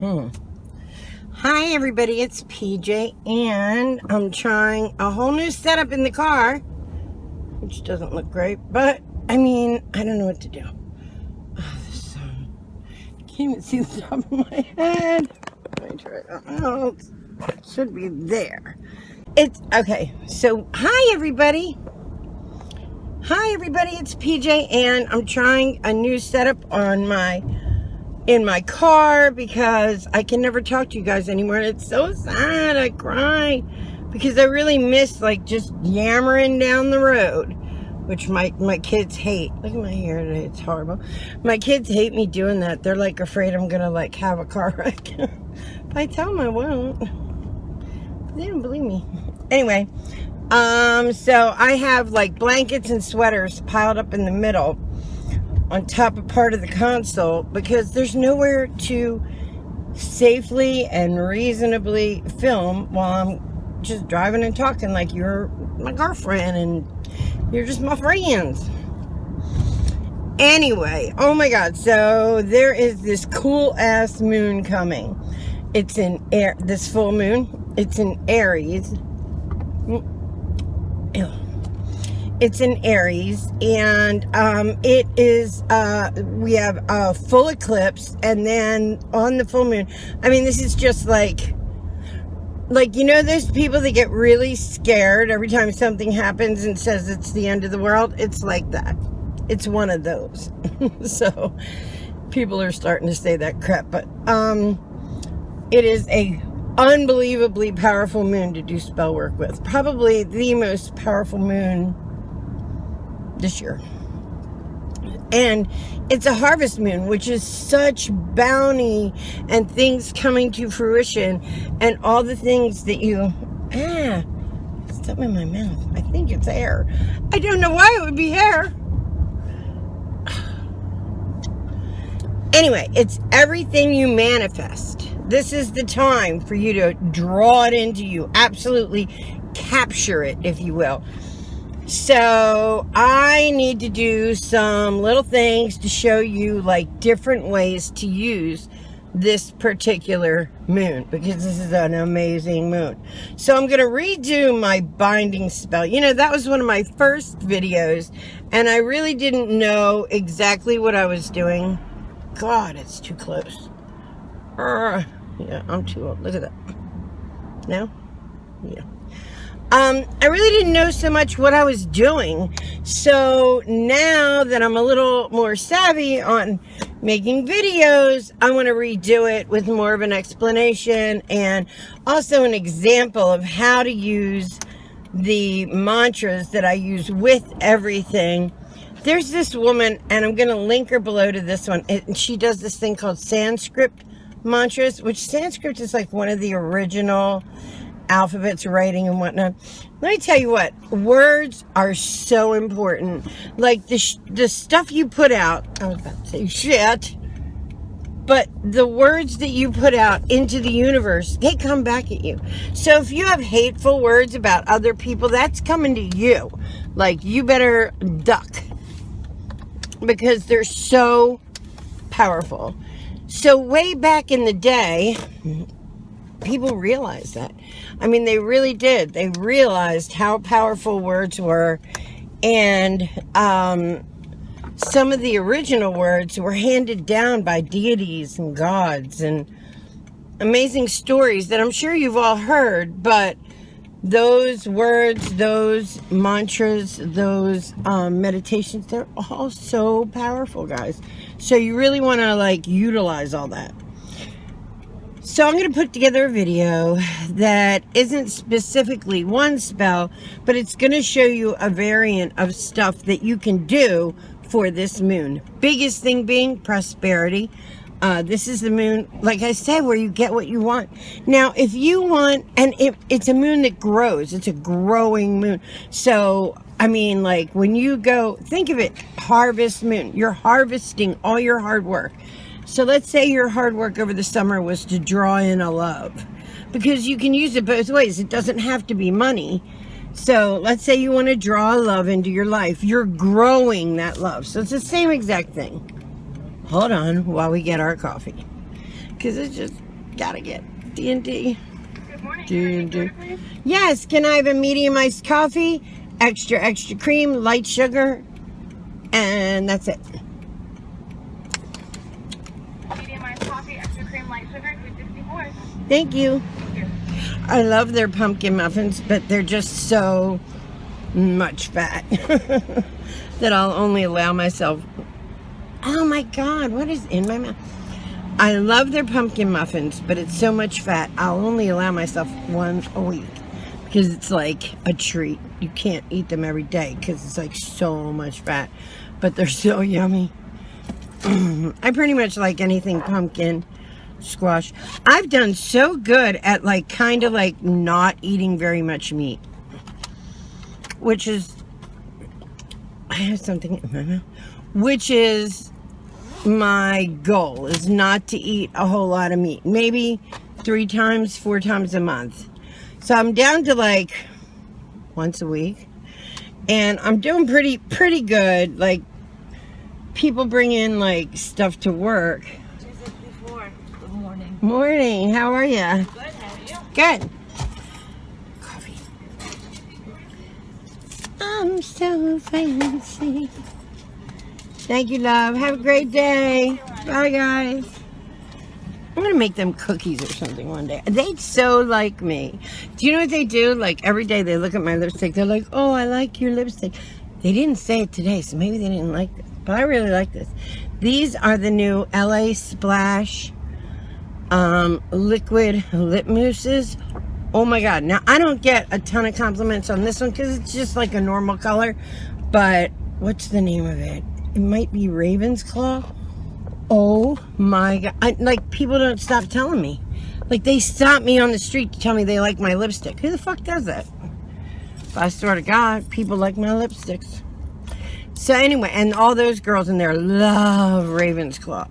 Hmm. Hi everybody, it's PJ and I'm trying a whole new setup in the car, which doesn't look great, but I mean, I don't know what to do. Oh, the sun. I can't even see the top of my head. Let me try. Oh, it should be there. It's okay. So, hi everybody. Hi everybody, it's PJ and I'm trying a new setup in my car because I can never talk to you guys anymore. And it's so sad. I cry because I really miss like just yammering down the road, which my kids hate. Look at my hair today. It's horrible. My kids hate me doing that. They're like afraid I'm gonna like have a car wreck. But I tell them I won't. They don't believe me. Anyway, so I have like blankets and sweaters piled up in the middle on top of part of the console because there's nowhere to safely and reasonably film while I'm just driving and talking like you're my girlfriend and you're just my friends. Anyway, oh my god, so there is this cool ass moon coming. It's in this full moon. It's in Aries. Ew. It's in Aries, and it is, we have a full eclipse, and then on the full moon, I mean, this is just like, you know, there's people that get really scared every time something happens and says it's the end of the world. It's like that. It's one of those. So, people are starting to say that crap, but, it is a unbelievably powerful moon to do spell work with. Probably the most powerful moon this year. And it's a harvest moon, which is such bounty and things coming to fruition and all the things that you something in my mouth. I think it's hair. I don't know why it would be hair. Anyway, it's everything you manifest. This is the time for you to draw it into you. Absolutely capture it, if you will. So I need to do some little things to show you like different ways to use this particular moon because this is an amazing moon. So I'm going to redo my binding spell. You know, that was one of my first videos and I really didn't know exactly what I was doing. God, it's too close. Yeah, I'm too old. Look at that. No? Yeah. I really didn't know so much what I was doing. So now that I'm a little more savvy on making videos, I want to redo it with more of an explanation and also an example of how to use the mantras that I use with everything. There's this woman, and I'm going to link her below to this one. And she does this thing called Sanskrit mantras, which Sanskrit is like one of the original alphabets, writing and whatnot. Let me tell you what, words are so important. Like the stuff you put out, I was about to say shit, but the words that you put out into the universe, they come back at you. So if you have hateful words about other people, that's coming to you. Like, you better duck because they're so powerful. So way back in the day, people realized that. I mean, they really did. They realized how powerful words were. And some of the original words were handed down by deities and gods and amazing stories that I'm sure you've all heard. But those words, those mantras, those meditations, they're all so powerful, guys. So you really want to like utilize all that. So I'm going to put together a video that isn't specifically one spell, but it's going to show you a variant of stuff that you can do for this moon. Biggest thing being prosperity. This is the moon, like I said, where you get what you want. Now, if you want, and it's a moon that grows. It's a growing moon. So, I mean, like when you go, think of it, harvest moon. You're harvesting all your hard work. So let's say your hard work over the summer was to draw in a love, because you can use it both ways. It doesn't have to be money. So let's say you want to draw love into your life. You're growing that love. So it's the same exact thing. Hold on while we get our coffee, because it's just Gotta get D&D. Good morning. D&D. Yes, can I have a medium iced coffee, extra cream, light sugar, and that's it. Medium iced coffee, extra cream, light sugar, 264. Thank you. I love their pumpkin muffins, but they're just so much fat that I'll only allow myself. Oh my God, what is in my mouth? I love their pumpkin muffins, but it's so much fat. I'll only allow myself one a week because it's like a treat. You can't eat them every day because it's like so much fat, but they're so yummy. I pretty much like anything pumpkin, squash. I've done so good at like kind of like not eating very much meat, which is, I have something in my mouth, which is my goal, is not to eat a whole lot of meat. Maybe 4 times a month. So I'm down to like once a week, and I'm doing pretty good. Like, people bring in like stuff to work. Good morning. Morning, how are you? Good, how are you? Good. Coffee. I'm so fancy. Thank you, love. Have a great day. Bye, guys. I'm going to make them cookies or something one day. They so like me. Do you know what they do? Like, every day they look at my lipstick. They're like, oh, I like your lipstick. They didn't say it today, so maybe they didn't like it. But I really like this. These are the new LA Splash liquid lip mousses. Oh my God. Now, I don't get a ton of compliments on this one because it's just like a normal color. But what's the name of it? It might be Raven's Claw. Oh my God. Like, people don't stop telling me. Like, they stop me on the street to tell me they like my lipstick. Who the fuck does that? I swear to God, people like my lipsticks. So anyway, and all those girls in there love Raven's Claw.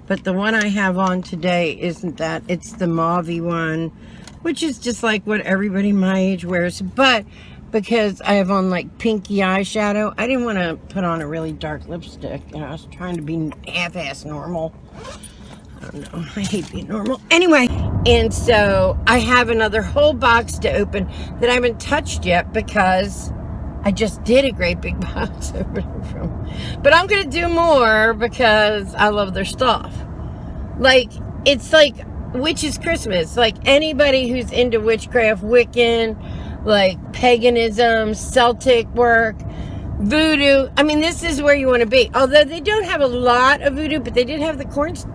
But the one I have on today isn't that. It's the mauve-y one, which is just like what everybody my age wears. But because I have on like pinky eyeshadow, I didn't want to put on a really dark lipstick. You know, I was trying to be half-ass normal. I don't know. I hate being normal. Anyway, and so I have another whole box to open that I haven't touched yet because I just did a great big box opening from. But I'm going to do more because I love their stuff. Like, it's like witch's Christmas. Like, anybody who's into witchcraft, Wiccan, like paganism, Celtic work, voodoo. I mean, this is where you want to be. Although they don't have a lot of voodoo, but they did have the cornhusk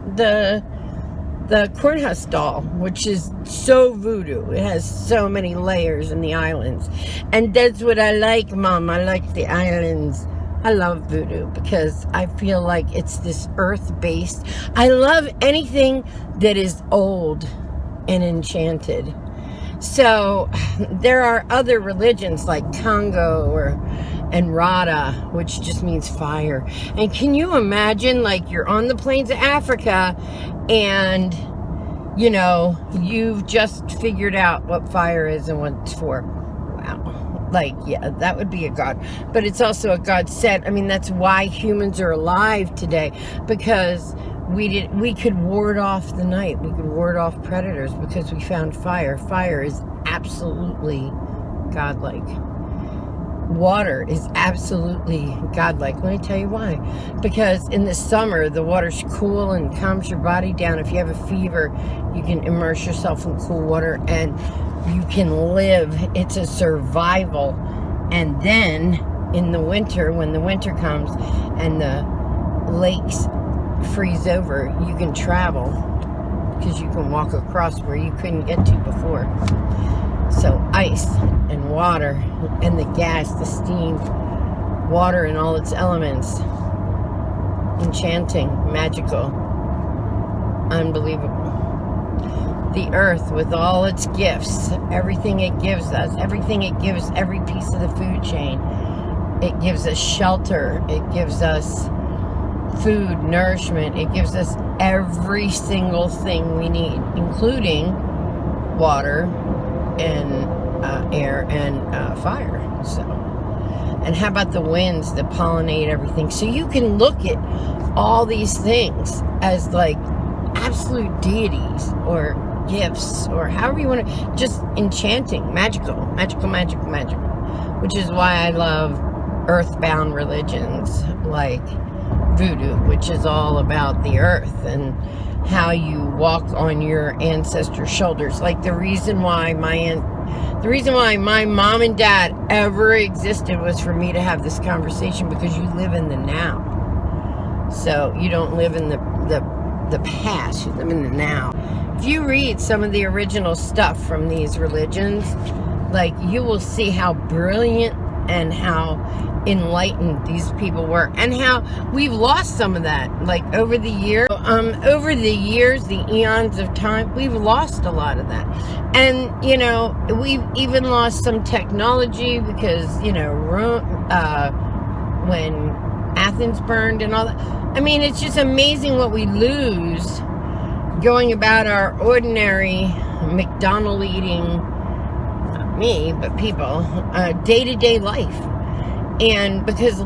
doll, which is so voodoo. It has so many layers in the islands. And that's what I like, Mom. I like the islands. I love voodoo because I feel like it's this earth-based. I love anything that is old and enchanted. So there are other religions like Congo and Rada, which just means fire. And can you imagine, like, you're on the plains of Africa and, you know, you've just figured out what fire is and what it's for. Wow. Like, yeah, that would be a god. But it's also a god set. I mean, that's why humans are alive today, because we could ward off the night. We could ward off predators because we found fire. Fire is absolutely godlike. Water is absolutely godlike. Let me tell you why. Because in the summer, the water's cool and calms your body down. If you have a fever, you can immerse yourself in cool water and you can live. It's a survival. And then in the winter, when the winter comes and the lakes freeze over, you can travel because you can walk across where you couldn't get to before. So ice and water and the gas, the steam, water in all its elements, enchanting, magical, unbelievable. The earth with all its gifts, everything it gives us, everything it gives every piece of the food chain. It gives us shelter, it gives us food, nourishment. It gives us every single thing we need, including water and air and fire. So, and how about the winds that pollinate everything? So you can look at all these things as like absolute deities or gifts, or however you want to, just enchanting, magical, which is why I love earthbound religions like voodoo, which is all about the earth and how you walk on your ancestors' shoulders. Like the reason why my mom and dad ever existed was for me to have this conversation, because you live in the now. So you don't live in the past, you live in the now. If you read some of the original stuff from these religions, like, you will see how brilliant and how enlightened these people were, and how we've lost some of that, like over the years, the eons of time, we've lost a lot of that. And we've even lost some technology, because when Athens burned and all that, I mean, it's just amazing what we lose going about our ordinary McDonald eating, not me, but people, day-to-day life. And because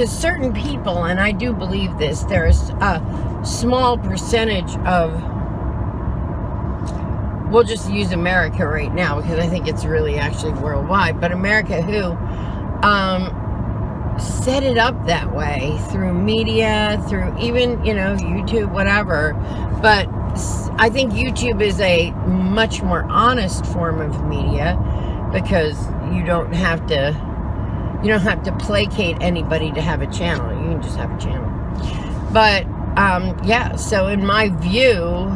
certain people, and I do believe this, there's a small percentage of, we'll just use America right now, because I think it's really actually worldwide, but America who set it up that way through media, through even, YouTube, whatever. But I think YouTube is a much more honest form of media, because you don't have to placate anybody to have a channel. You can just have a channel. But yeah, so in my view,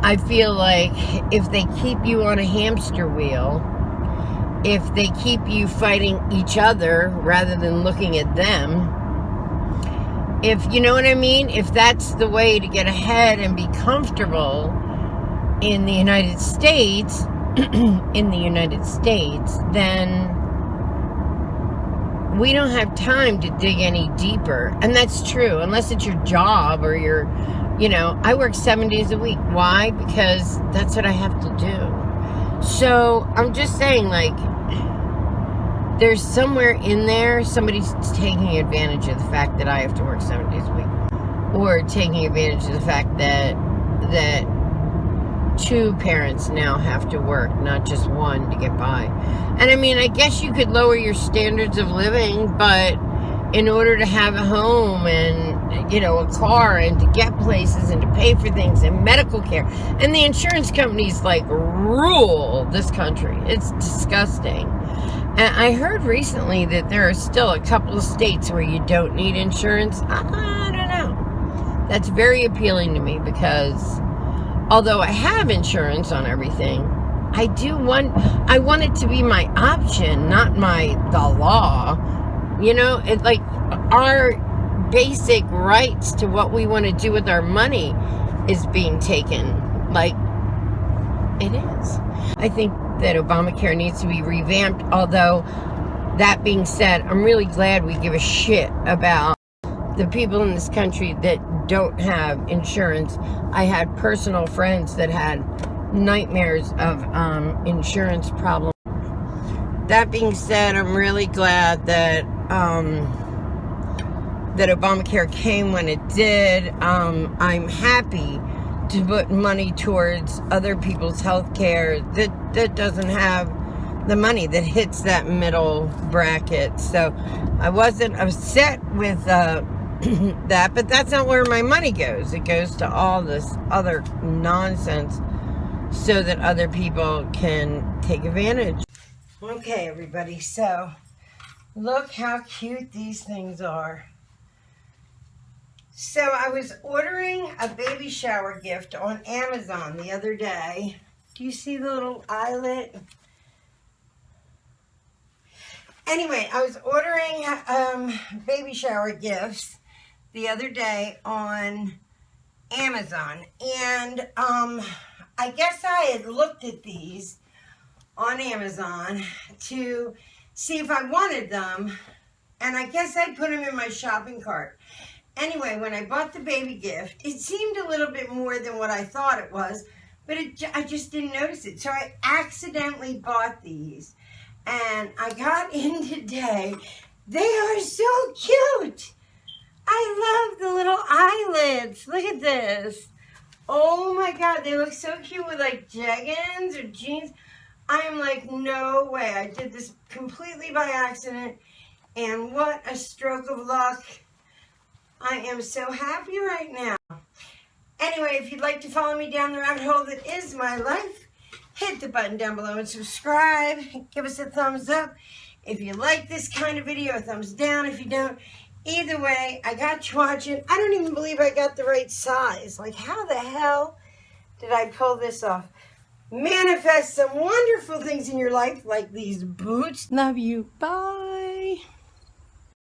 I feel like if they keep you on a hamster wheel, if they keep you fighting each other rather than looking at them, if you know what I mean, if that's the way to get ahead and be comfortable in the United States, then we don't have time to dig any deeper. And that's true, unless it's your job or your, I work 7 days a week. Why? Because that's what I have to do. So I'm just saying, like, there's somewhere in there, somebody's taking advantage of the fact that I have to work 7 days a week, or taking advantage of the fact that two parents now have to work, not just one, to get by. And I mean, I guess you could lower your standards of living, but in order to have a home and, a car, and to get places and to pay for things and medical care, and the insurance companies like rule this country. It's disgusting. And I heard recently that there are still a couple of states where you don't need insurance. I don't know. That's very appealing to me, because although I have insurance on everything, I want it to be my option, not the law. It's like our basic rights to what we want to do with our money is being taken. Like, it is. I think that Obamacare needs to be revamped, although, that being said, I'm really glad we give a shit about the people in this country that don't have insurance. I had personal friends that had nightmares of insurance problems. That being said, I'm really glad that that Obamacare came when it did. I'm happy to put money towards other people's health care that doesn't have the money, that hits that middle bracket. So I wasn't upset with that, but that's not where my money goes. It goes to all this other nonsense so that other people can take advantage. Okay, everybody, so look how cute these things are. So I was ordering a baby shower gift on Amazon the other day. Do you see the little eyelet? Anyway, I was ordering baby shower gifts the other day on Amazon, and I guess I had looked at these on Amazon to see if I wanted them, and I guess I put them in my shopping cart. Anyway, when I bought the baby gift, it seemed a little bit more than what I thought it was, but I just didn't notice it. So I accidentally bought these, and I got in today. They are so cute. I love the little eyelids. Look at this. Oh my God, they look so cute with like jeggings or jeans. I am like, no way. I did this completely by accident. And what a stroke of luck. I am so happy right now. Anyway, if you'd like to follow me down the rabbit hole that is my life, hit the button down below and subscribe. Give us a thumbs up. If you like this kind of video, a thumbs down. If you don't, either way, I got you watching. I don't even believe I got the right size. Like, how the hell did I pull this off? Manifest some wonderful things in your life, like these boots. Love you. Bye.